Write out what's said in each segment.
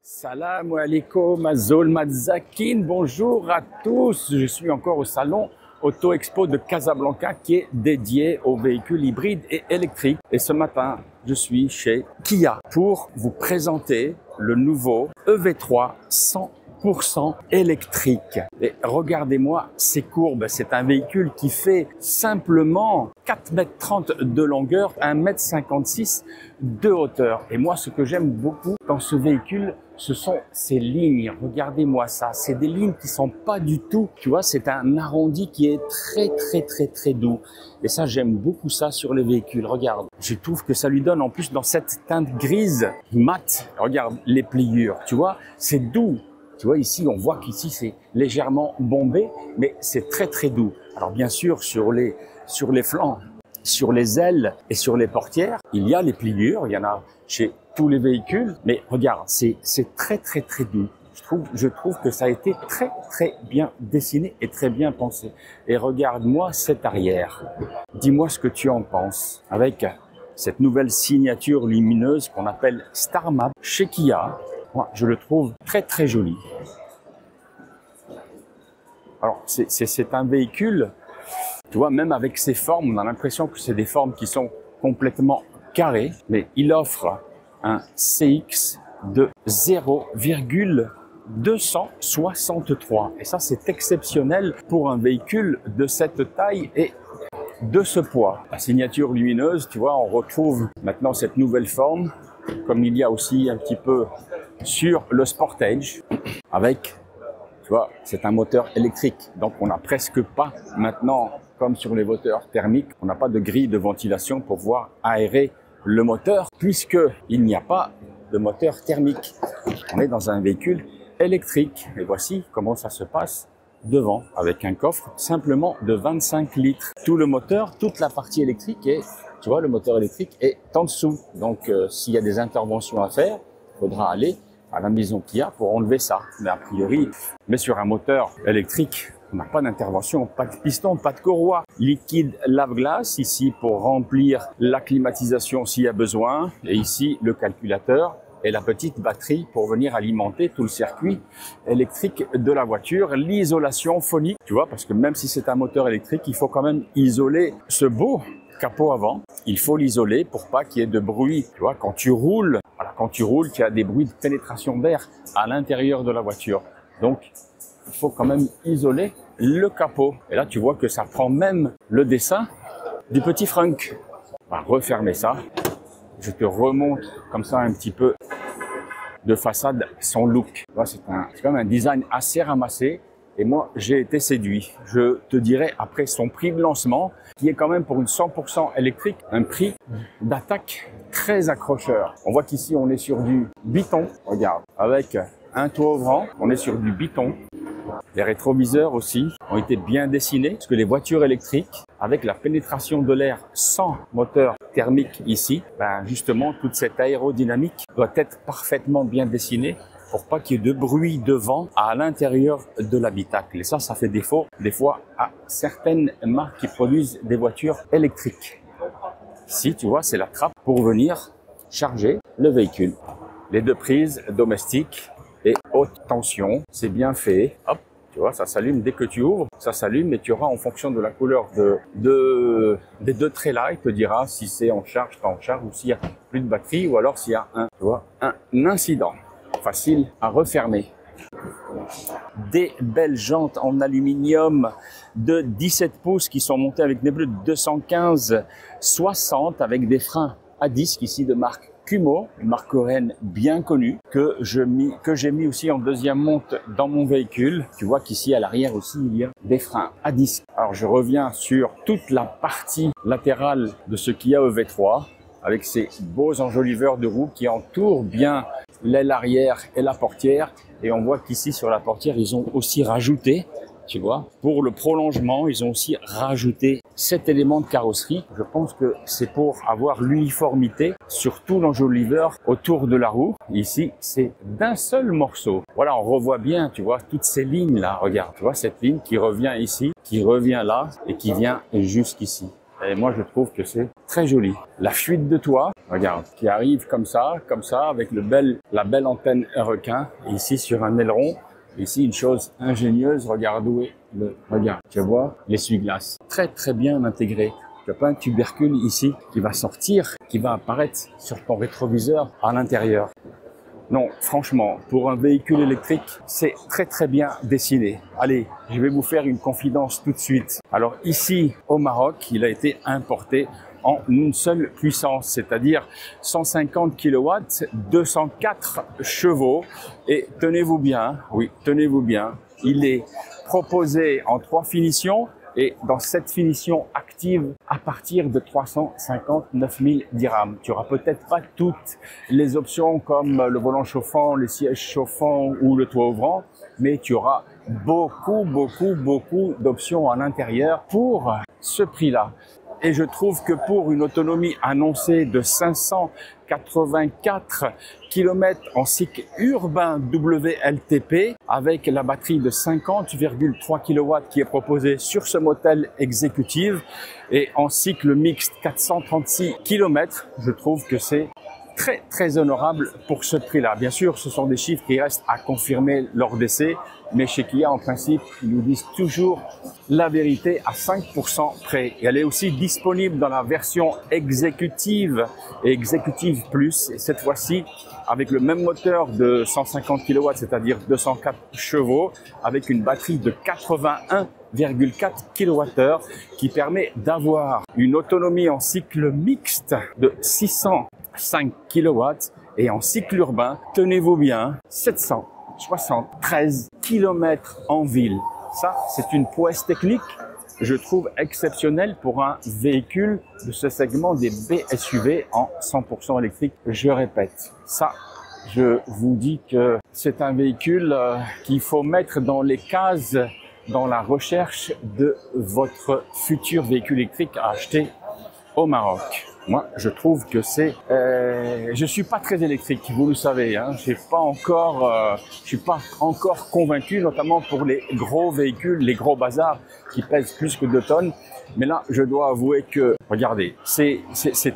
Salam alaikum, Azol Madzakin, bonjour à tous. Je suis encore au salon Auto Expo de Casablanca qui est dédié aux véhicules hybrides et électriques. Et ce matin, je suis chez Kia pour vous présenter le nouveau EV3 100% électrique. Et regardez-moi ces courbes, c'est un véhicule qui fait simplement 4,30 m de longueur, 1,56 m de hauteur. Et moi, ce que j'aime beaucoup dans ce véhicule, ce sont ces lignes. Regardez-moi ça, c'est des lignes qui sont pas du tout, tu vois, c'est un arrondi qui est très doux. Et ça, j'aime beaucoup ça sur les véhicules. Regarde, je trouve que ça lui donne en plus dans cette teinte grise mat. Regarde les pliures, tu vois, c'est doux. Tu vois, ici, on voit qu'ici, c'est légèrement bombé, mais c'est très doux. Alors, bien sûr, sur les flancs, sur les ailes et sur les portières, il y a les pliures. Il y en a chez tous les véhicules. Mais regarde, c'est très doux. Je trouve que ça a été très bien dessiné et très bien pensé. Et regarde-moi cet arrière. Dis-moi ce que tu en penses. Avec cette nouvelle signature lumineuse qu'on appelle Star Map chez Kia. Moi, je le trouve très joli. Alors, c'est un véhicule, tu vois, même avec ses formes, on a l'impression que c'est des formes qui sont complètement carrées, mais il offre un CX de 0,263. Et ça, c'est exceptionnel pour un véhicule de cette taille et de ce poids. La signature lumineuse, tu vois, on retrouve maintenant cette nouvelle forme, comme il y a aussi un petit peu sur le Sportage, avec, tu vois, c'est un moteur électrique. Donc, on n'a presque pas maintenant, comme sur les moteurs thermiques, on n'a pas de grille de ventilation pour pouvoir aérer le moteur, puisqu'il n'y a pas de moteur thermique. On est dans un véhicule électrique. Et voici comment ça se passe devant, avec un coffre simplement de 25 litres. Tout le moteur, toute la partie électrique, et tu vois, le moteur électrique est en dessous. Donc, s'il y a des interventions à faire, il faudra aller à la maison Kia pour enlever ça. Mais a priori, mais sur un moteur électrique, on n'a pas d'intervention, pas de piston, pas de courroie. Liquide lave-glace, ici pour remplir la climatisation s'il y a besoin. Et ici, le calculateur et la petite batterie pour venir alimenter tout le circuit électrique de la voiture. L'isolation phonique, tu vois, parce que même si c'est un moteur électrique, il faut quand même isoler ce beau capot avant. Il faut l'isoler pour pas qu'il y ait de bruit. Tu vois, quand tu roules, tu as des bruits de pénétration d'air à l'intérieur de la voiture. Donc, il faut quand même isoler le capot. Et là, tu vois que ça prend même le dessin du petit Frank. On va refermer ça. Je te remonte comme ça un petit peu de façade son look. Tu vois, c'est quand même un design assez ramassé. Et moi, j'ai été séduit. Je te dirais, après son prix de lancement, qui est quand même pour une 100% électrique, un prix d'attaque très accrocheur. On voit qu'ici, on est sur du biton. Regarde, avec un toit ouvrant, on est sur du biton. Les rétroviseurs aussi ont été bien dessinés, parce que les voitures électriques, avec la pénétration de l'air sans moteur thermique ici, ben justement, toute cette aérodynamique doit être parfaitement bien dessinée pour pas qu'il y ait de bruit de vent à l'intérieur de l'habitacle. Et ça fait défaut des fois à certaines marques qui produisent des voitures électriques. Ici, tu vois, c'est la trappe pour venir charger le véhicule. Les deux prises domestiques et haute tension, c'est bien fait. Hop, tu vois, ça s'allume dès que tu ouvres, ça s'allume et tu auras en fonction de la couleur des deux traits là, il te dira si c'est en charge, pas en charge, ou s'il y a plus de batterie, ou alors s'il y a un incident. Facile à refermer. Des belles jantes en aluminium de 17 pouces qui sont montées avec des pneus de 215/60 avec des freins à disque ici de marque Kumho, une marque coréenne bien connue que j'ai mis aussi en deuxième monte dans mon véhicule. Tu vois qu'ici à l'arrière aussi il y a des freins à disque. Alors je reviens sur toute la partie latérale de ce Kia EV3 avec ces beaux enjoliveurs de roues qui entourent bien l'aile arrière et la portière. Et on voit qu'ici sur la portière, ils ont aussi rajouté, tu vois, pour le prolongement, ils ont aussi rajouté cet élément de carrosserie. Je pense que c'est pour avoir l'uniformité sur tout l'enjoliveur autour de la roue. Ici, c'est d'un seul morceau. Voilà, on revoit bien, tu vois, toutes ces lignes là. Regarde, tu vois cette ligne qui revient ici, qui revient là et qui vient jusqu'ici. Et moi, je trouve que c'est très joli. La fuite de toit, regarde, qui arrive comme ça, avec la belle antenne requin. Et ici, sur un aileron, ici, une chose ingénieuse, regarde où est regarde, tu vois, l'essuie-glace. Très, très bien intégré. Tu n'as pas un tubercule ici qui va sortir, qui va apparaître sur ton rétroviseur à l'intérieur. Non, franchement, pour un véhicule électrique, c'est très très bien dessiné. Allez, je vais vous faire une confidence tout de suite. Alors ici, au Maroc, il a été importé en une seule puissance, c'est-à-dire 150 kW, 204 chevaux. Et tenez-vous bien, oui, tenez-vous bien, il est proposé en 3 finitions. Et dans cette finition active, à partir de 359 000 dirhams, tu auras peut-être pas toutes les options comme le volant chauffant, les sièges chauffants ou le toit ouvrant, mais tu auras beaucoup d'options à l'intérieur pour ce prix-là. Et je trouve que pour une autonomie annoncée de 584 km en cycle urbain WLTP, avec la batterie de 50,3 kW qui est proposée sur ce modèle exécutif, et en cycle mixte 436 km, je trouve que c'est très très honorable pour ce prix-là. Bien sûr, ce sont des chiffres qui restent à confirmer lors d'essai, mais chez Kia, en principe, ils nous disent toujours la vérité à 5% près. Et elle est aussi disponible dans la version exécutive et exécutive plus. Et cette fois-ci, avec le même moteur de 150 kW, c'est-à-dire 204 chevaux, avec une batterie de 81,4 kWh qui permet d'avoir une autonomie en cycle mixte de 605 kW et en cycle urbain, tenez-vous bien, 773 km en ville. Ça, c'est une prouesse technique, je trouve exceptionnelle pour un véhicule de ce segment des BSUV en 100% électrique. Je répète, ça, je vous dis que c'est un véhicule qu'il faut mettre dans les cases dans la recherche de votre futur véhicule électrique à acheter au Maroc. Moi, je trouve que c'est... je suis pas très électrique, vous le savez. Hein, je suis pas encore convaincu, notamment pour les gros véhicules, les gros bazars qui pèsent plus que 2 tonnes. Mais là, je dois avouer que, regardez, c'est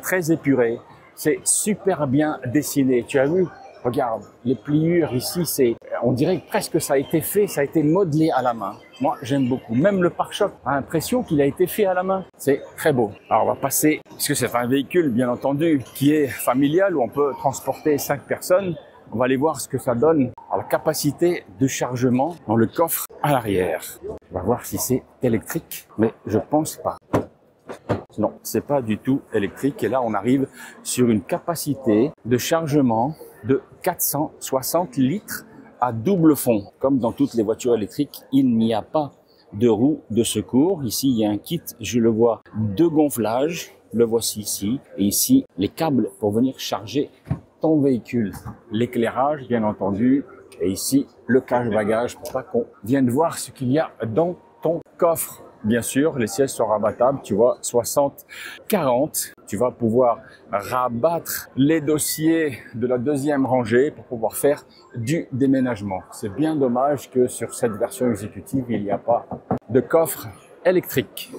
très épuré, c'est super bien dessiné. Tu as vu? Regarde, les pliures ici, on dirait presque ça a été fait, ça a été modelé à la main. Moi, j'aime beaucoup. Même le pare-choc a l'impression qu'il a été fait à la main. C'est très beau. Alors, on va passer, parce que c'est un véhicule, bien entendu, qui est familial, où on peut transporter 5 personnes. On va aller voir ce que ça donne à la capacité de chargement dans le coffre à l'arrière. On va voir si c'est électrique, mais je pense pas. Non, c'est pas du tout électrique. Et là, on arrive sur une capacité de chargement de 460 litres à double fond. Comme dans toutes les voitures électriques, il n'y a pas de roue de secours. Ici, il y a un kit, je le vois, de gonflage. Le voici ici. Et ici, les câbles pour venir charger ton véhicule. L'éclairage, bien entendu. Et ici, le cache-bagages pour pas qu'on vienne voir ce qu'il y a dans ton coffre. Bien sûr, les sièges sont rabattables, tu vois, 60-40. Tu vas pouvoir rabattre les dossiers de la deuxième rangée pour pouvoir faire du déménagement. C'est bien dommage que sur cette version exécutive, il n'y a pas de coffre électrique.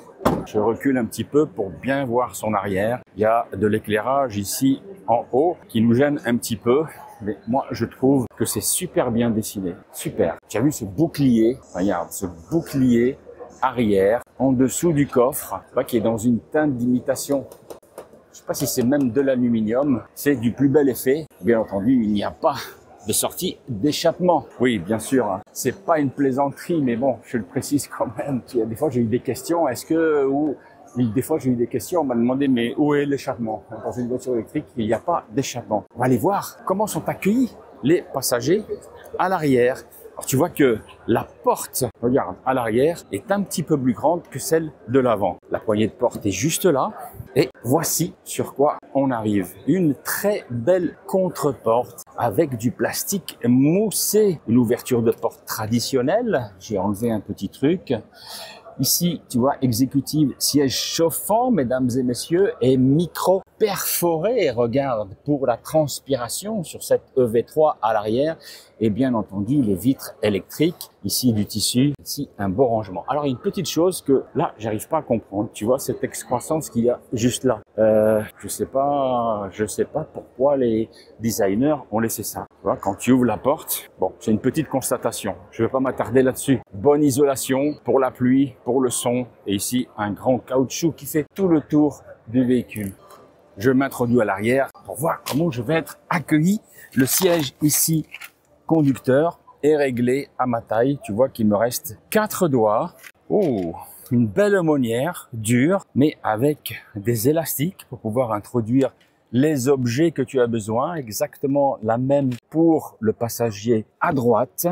Je recule un petit peu pour bien voir son arrière. Il y a de l'éclairage ici en haut qui nous gêne un petit peu. Mais moi, je trouve que c'est super bien dessiné. Super. Tu as vu ce bouclier? Regarde, ce bouclier arrière, en dessous du coffre, qui est dans une teinte d'imitation. Je sais pas si c'est même de l'aluminium. C'est du plus bel effet. Bien entendu, il n'y a pas de sortie d'échappement. Oui, bien sûr, hein. C'est pas une plaisanterie, mais bon, je le précise quand même. Des fois, j'ai eu des questions. Des fois, j'ai eu des questions. On m'a demandé, mais où est l'échappement? Dans une voiture électrique, il n'y a pas d'échappement. On va aller voir comment sont accueillis les passagers à l'arrière. Alors, tu vois que la porte, regarde, à l'arrière est un petit peu plus grande que celle de l'avant. La poignée de porte est juste là. Et voici sur quoi on arrive. Une très belle contre-porte avec du plastique moussé. Une ouverture de porte traditionnelle. J'ai enlevé un petit truc. Ici, tu vois, exécutive, siège chauffant, mesdames et messieurs, et micro perforé, regarde, pour la transpiration sur cette EV3 à l'arrière. Et bien entendu, les vitres électriques, ici du tissu, ici un beau rangement. Alors, il y a une petite chose que là, j'arrive pas à comprendre. Tu vois, cette excroissance qu'il y a juste là. Je sais pas pourquoi les designers ont laissé ça. Tu vois, quand tu ouvres la porte, bon, c'est une petite constatation. Je vais pas m'attarder là-dessus. Bonne isolation pour la pluie, pour le son. Et ici, un grand caoutchouc qui fait tout le tour du véhicule. Je m'introduis à l'arrière pour voir comment je vais être accueilli. Le siège ici, conducteur, est réglé à ma taille. Tu vois qu'il me reste 4 doigts. Oh, une belle aumônière, dure, mais avec des élastiques pour pouvoir introduire les objets que tu as besoin. Exactement la même pour le passager à droite.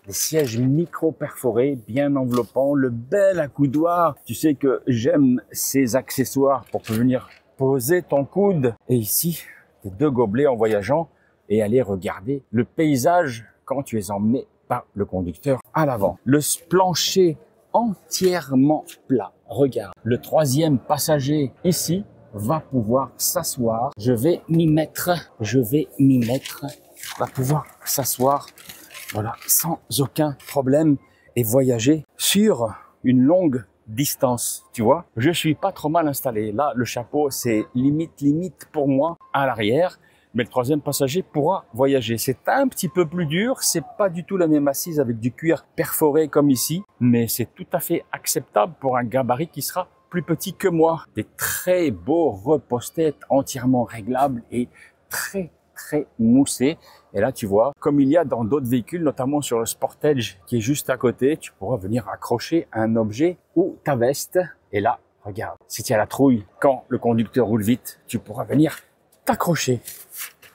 Des sièges micro-perforés, bien enveloppants, le bel accoudoir. Tu sais que j'aime ces accessoires pour venir poser ton coude. Et ici, tes 2 gobelets en voyageant et aller regarder le paysage quand tu es emmené par le conducteur à l'avant. Le plancher entièrement plat. Regarde, le 3e passager ici va pouvoir s'asseoir. Je vais m'y mettre. Va pouvoir s'asseoir. Voilà, sans aucun problème et voyager sur une longue distance, tu vois. Je suis pas trop mal installé. Là, le chapeau, c'est limite pour moi à l'arrière. Mais le 3e passager pourra voyager. C'est un petit peu plus dur. C'est pas du tout la même assise avec du cuir perforé comme ici. Mais c'est tout à fait acceptable pour un gabarit qui sera plus petit que moi. Des très beaux repose-têtes entièrement réglables et très moussé. Et là, tu vois, comme il y a dans d'autres véhicules, notamment sur le Sportage qui est juste à côté, tu pourras venir accrocher un objet ou ta veste. Et là, regarde, si tu as la trouille, quand le conducteur roule vite, tu pourras venir t'accrocher.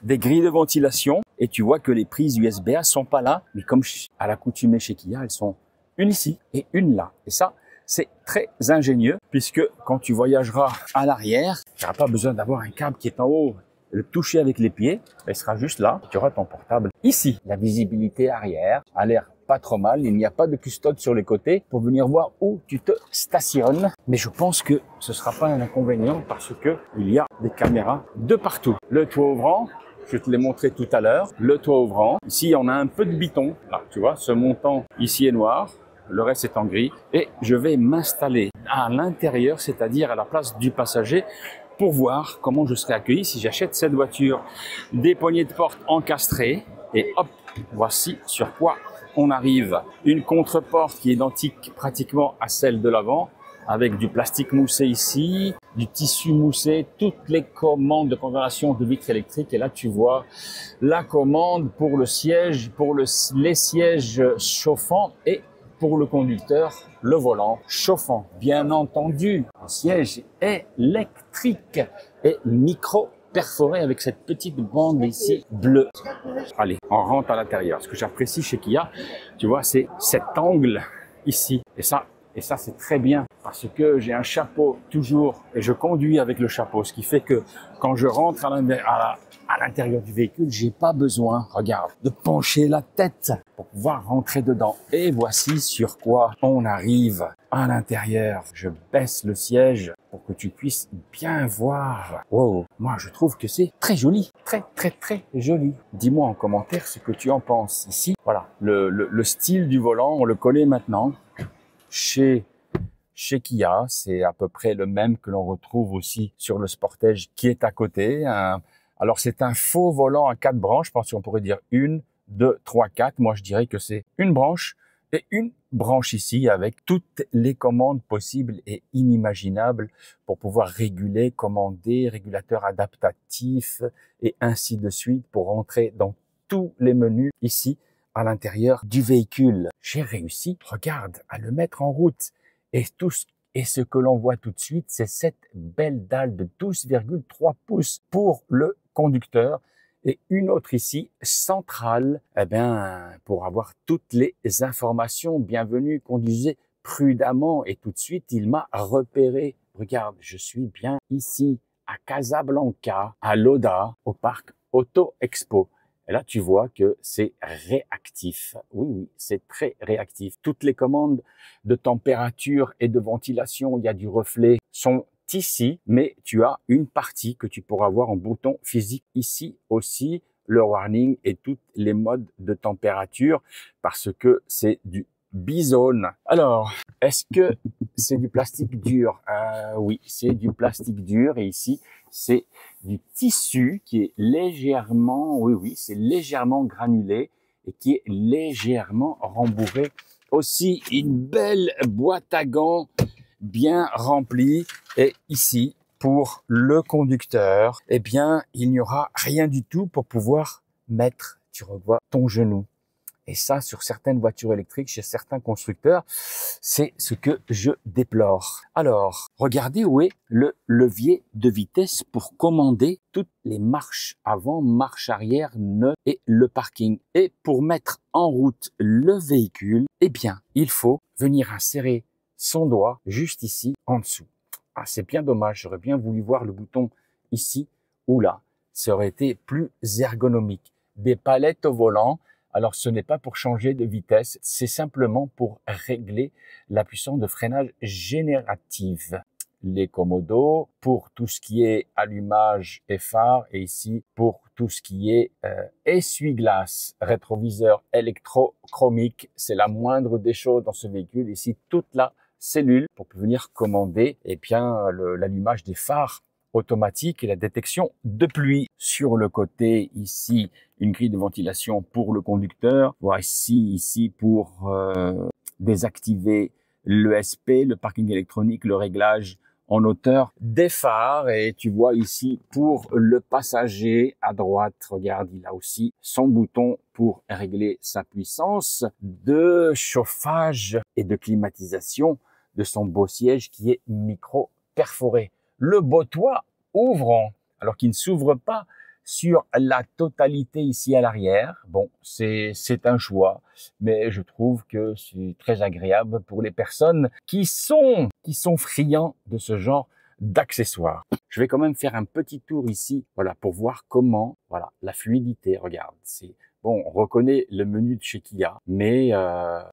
Des grilles de ventilation et tu vois que les prises USB-A sont pas là, mais comme à l'accoutumée chez Kia, elles sont une ici et une là. Et ça, c'est très ingénieux puisque quand tu voyageras à l'arrière, tu n'auras pas besoin d'avoir un câble qui est en haut. Le toucher avec les pieds, elle sera juste là. Tu auras ton portable ici. La visibilité arrière a l'air pas trop mal. Il n'y a pas de custode sur les côtés pour venir voir où tu te stationnes. Mais je pense que ce sera pas un inconvénient parce que il y a des caméras de partout. Le toit ouvrant, je te l'ai montré tout à l'heure. Le toit ouvrant. Ici, on a un peu de biton. Là, tu vois, ce montant ici est noir. Le reste est en gris. Et je vais m'installer à l'intérieur, c'est-à-dire à la place du passager, pour voir comment je serai accueilli si j'achète cette voiture. Des poignées de porte encastrées et hop, voici sur quoi on arrive. Une contre-porte qui est identique pratiquement à celle de l'avant avec du plastique moussé ici, du tissu moussé, toutes les commandes de configuration de vitres électriques. Et là, tu vois la commande pour le siège, pour les sièges chauffants et pour le conducteur, le volant chauffant. Bien entendu, un siège électrique et micro perforé avec cette petite bande ici bleue. Allez, on rentre à l'intérieur. Ce que j'apprécie chez Kia, tu vois, c'est cet angle ici. Et ça, c'est très bien parce que j'ai un chapeau toujours et je conduis avec le chapeau. Ce qui fait que quand je rentre à l'intérieur du véhicule, j'ai pas besoin, regarde, de pencher la tête pour pouvoir rentrer dedans. Et voici sur quoi on arrive à l'intérieur. Je baisse le siège pour que tu puisses bien voir. Wow, moi je trouve que c'est très joli, très joli. Dis-moi en commentaire ce que tu en penses. Ici, voilà, le style du volant, on le connaît maintenant. Chez Kia, c'est à peu près le même que l'on retrouve aussi sur le Sportage qui est à côté. Alors c'est un faux volant à 4 branches, je pense qu'on pourrait dire 1, 2, 3, 4. Moi je dirais que c'est une branche et une branche ici avec toutes les commandes possibles et inimaginables pour pouvoir réguler, commander, régulateur adaptatif et ainsi de suite pour rentrer dans tous les menus ici à l'intérieur du véhicule. J'ai réussi, regarde, à le mettre en route et ce que l'on voit tout de suite, c'est cette belle dalle de 12,3 pouces pour le conducteur et une autre ici, centrale, pour avoir toutes les informations. Bienvenue, conduisez prudemment. Et tout de suite, il m'a repéré. Regarde, je suis bien ici, à Casablanca, à Loda, au parc Auto Expo. Et là, tu vois que c'est réactif. Oui, oui, c'est très réactif. Toutes les commandes de température et de ventilation, il y a du reflet, sont ici, mais tu as une partie que tu pourras voir en bouton physique ici aussi, le warning et toutes les modes de température parce que c'est du bizone. Alors, est-ce que c'est du plastique dur? Oui, c'est du plastique dur et ici, c'est du tissu qui est légèrement, oui, oui, c'est légèrement granulé et qui est légèrement rembourré. Aussi, une belle boîte à gants bien remplie. Et ici, pour le conducteur, eh bien, il n'y aura rien du tout pour pouvoir mettre, tu revois, ton genou. Et ça, sur certaines voitures électriques, chez certains constructeurs, c'est ce que je déplore. Alors, regardez où est le levier de vitesse pour commander toutes les marches avant, marche arrière, neuf et le parking. Et pour mettre en route le véhicule, eh bien, il faut venir insérer son doigt juste ici, en dessous. Ah, c'est bien dommage. J'aurais bien voulu voir le bouton ici ou là. Ça aurait été plus ergonomique. Des palettes au volant. Alors, ce n'est pas pour changer de vitesse, c'est simplement pour régler la puissance de freinage générative. Les commodos pour tout ce qui est allumage et phare, et ici pour tout ce qui est essuie-glace, rétroviseur électrochromique. C'est la moindre des choses dans ce véhicule. Ici, toute la cellule pour venir commander l'allumage des phares automatique et la détection de pluie. Sur le côté, ici, une grille de ventilation pour le conducteur. Voici ici pour désactiver l'ESP, le parking électronique, le réglage en hauteur des phares. Et tu vois ici pour le passager à droite, regarde, il a aussi son bouton pour régler sa puissance de chauffage et de climatisation de son beau siège qui est micro perforé. Le beau toit ouvrant, alors qu'il ne s'ouvre pas sur la totalité ici à l'arrière. Bon, c'est un choix, mais je trouve que c'est très agréable pour les personnes qui sont friands de ce genre d'accessoires. Je vais quand même faire un petit tour ici, voilà, pour voir comment, voilà, la fluidité, regarde, c'est bon, on reconnaît le menu de chez Kia, mais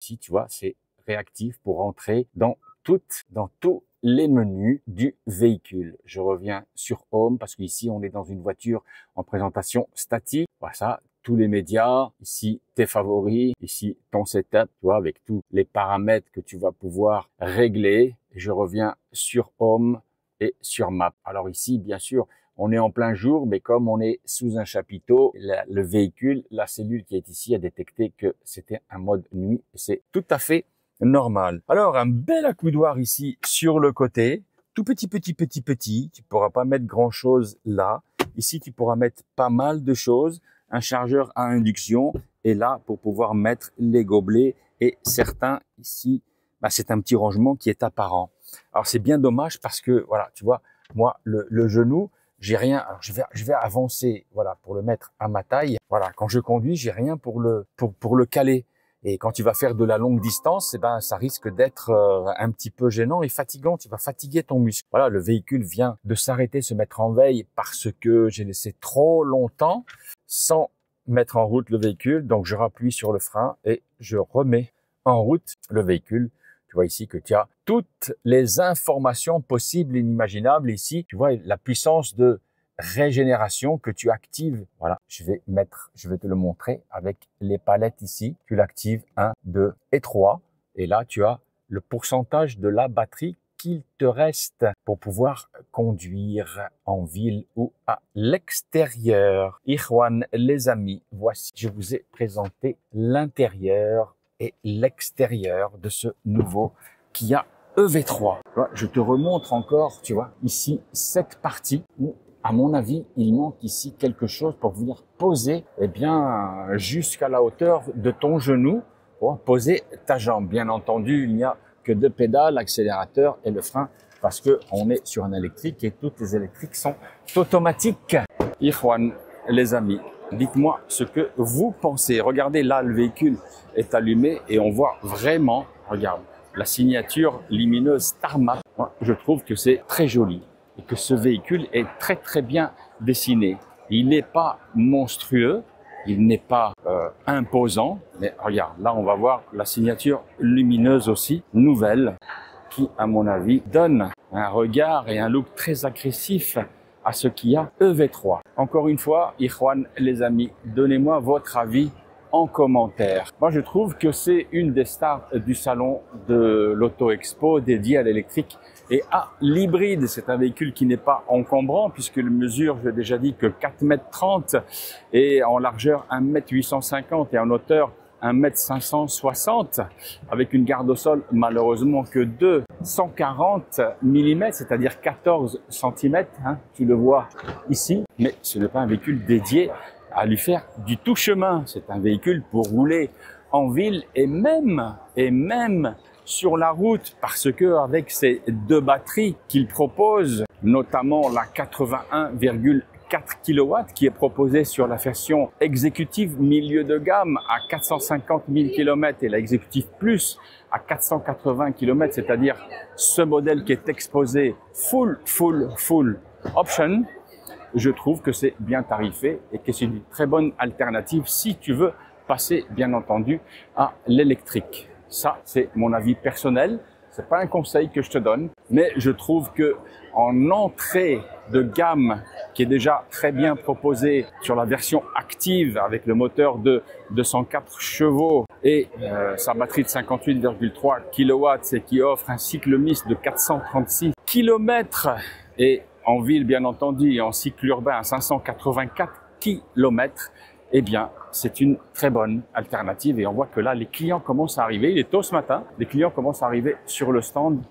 si tu vois, c'est réactif pour entrer dans tous les menus du véhicule. Je reviens sur Home parce qu'ici, on est dans une voiture en présentation statique. Voilà ça, tous les médias. Ici, tes favoris. Ici, ton setup, tu vois, avec tous les paramètres que tu vas pouvoir régler. Je reviens sur Home et sur Map. Alors ici, bien sûr, on est en plein jour, mais comme on est sous un chapiteau, le véhicule, la cellule qui est ici a détecté que c'était un mode nuit. C'est tout à fait normal. Alors, un bel accoudoir ici sur le côté, tout petit. Tu pourras pas mettre grand chose là. Ici, tu pourras mettre pas mal de choses. Un chargeur à induction et là, pour pouvoir mettre les gobelets et certains ici, c'est un petit rangement qui est apparent. Alors, c'est bien dommage parce que, voilà, tu vois, moi, le genou, j'ai rien. Alors, je vais avancer, voilà, pour le mettre à ma taille. Voilà, quand je conduis, j'ai rien pour le caler. Et quand tu vas faire de la longue distance, eh ben, ça risque d'être un petit peu gênant et fatigant. Tu vas fatiguer ton muscle. Voilà, le véhicule vient de s'arrêter, se mettre en veille parce que j'ai laissé trop longtemps sans mettre en route le véhicule. Donc, je rappuie sur le frein et je remets en route le véhicule. Tu vois ici que tu as toutes les informations possibles et inimaginables. Ici, tu vois la puissance de régénération que tu actives. Voilà, je vais te le montrer avec les palettes ici. Tu l'actives 1, 2 et 3. Et là, tu as le pourcentage de la batterie qu'il te reste pour pouvoir conduire en ville ou à l'extérieur. Ikhwan, les amis, voici, je vous ai présenté l'intérieur et l'extérieur de ce nouveau Kia EV3. Je te remontre encore, tu vois, ici, cette partie où à mon avis, il manque ici quelque chose pour venir poser, eh bien, jusqu'à la hauteur de ton genou pour poser ta jambe. Bien entendu, il n'y a que deux pédales, l'accélérateur et le frein, parce que on est sur un électrique et toutes les électriques sont automatiques. Ikhwan, les amis, dites-moi ce que vous pensez. Regardez là, le véhicule est allumé et on voit vraiment, regarde, la signature lumineuse Tarmac. Moi, je trouve que c'est très joli. Et que ce véhicule est très bien dessiné. Il n'est pas monstrueux, il n'est pas imposant, mais regarde, là on va voir la signature lumineuse aussi, nouvelle, qui à mon avis donne un regard et un look très agressif à ce qu'il y a EV3. Encore une fois, Ikhwan, les amis, donnez-moi votre avis en commentaire. Moi, je trouve que c'est une des stars du salon de l'Auto Expo dédié à l'électrique et à l'hybride. C'est un véhicule qui n'est pas encombrant puisqu'il mesure, je l'ai déjà dit, que 4,30 m et en largeur 1,850 m et en hauteur 1,560 m avec une garde au sol malheureusement que de 140 mm, c'est-à-dire 14 cm, hein, tu le vois ici, mais ce n'est pas un véhicule dédié à lui faire du tout chemin. C'est un véhicule pour rouler en ville et même sur la route parce que avec ces deux batteries qu'il propose, notamment la 81,4 kW qui est proposée sur la version exécutive milieu de gamme à 450 000 km et la exécutive plus à 480 km, c'est-à-dire ce modèle qui est exposé full option, je trouve que c'est bien tarifé et que c'est une très bonne alternative si tu veux passer, bien entendu, à l'électrique. Ça, c'est mon avis personnel. C'est pas un conseil que je te donne, mais je trouve que en entrée de gamme, qui est déjà très bien proposée sur la version active avec le moteur de 204 chevaux et sa batterie de 58,3 kW et qui offre un cycle mixte de 436 km et en ville, bien entendu, et en cycle urbain à 584 km, eh bien, c'est une très bonne alternative. Et on voit que là, les clients commencent à arriver. Il est tôt ce matin. Les clients commencent à arriver sur le stand.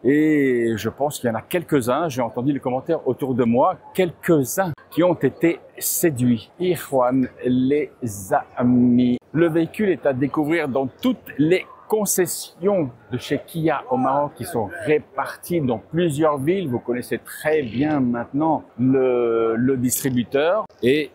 Et je pense qu'il y en a quelques-uns. J'ai entendu les commentaires autour de moi. Quelques-uns qui ont été séduits. Ikhwan, les amis. Le véhicule est à découvrir dans toutes les concessions de chez Kia au Maroc qui sont réparties dans plusieurs villes. Vous connaissez très bien maintenant le distributeur et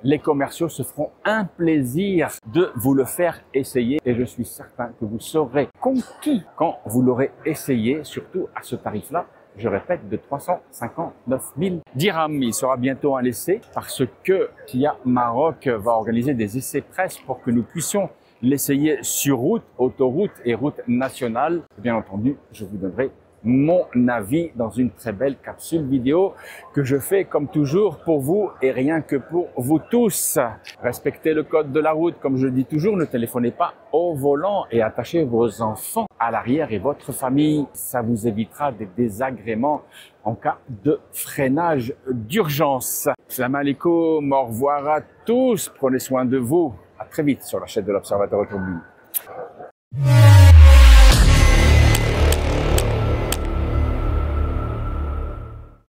les commerciaux se feront un plaisir de vous le faire essayer et je suis certain que vous serez conquis quand vous l'aurez essayé, surtout à ce tarif-là. Je répète, de 359 000 dirhams. Il sera bientôt un essai parce que Kia Maroc va organiser des essais presse pour que nous puissions l'essayer sur route, autoroute et route nationale. Bien entendu, je vous donnerai mon avis dans une très belle capsule vidéo que je fais comme toujours pour vous et rien que pour vous tous. Respectez le code de la route, comme je le dis toujours, ne téléphonez pas au volant et attachez vos enfants à l'arrière et votre famille. Ça vous évitera des désagréments en cas de freinage d'urgence. Salam alaikum, au revoir à tous, prenez soin de vous. À très vite sur la chaîne de l'Observateur Automobile.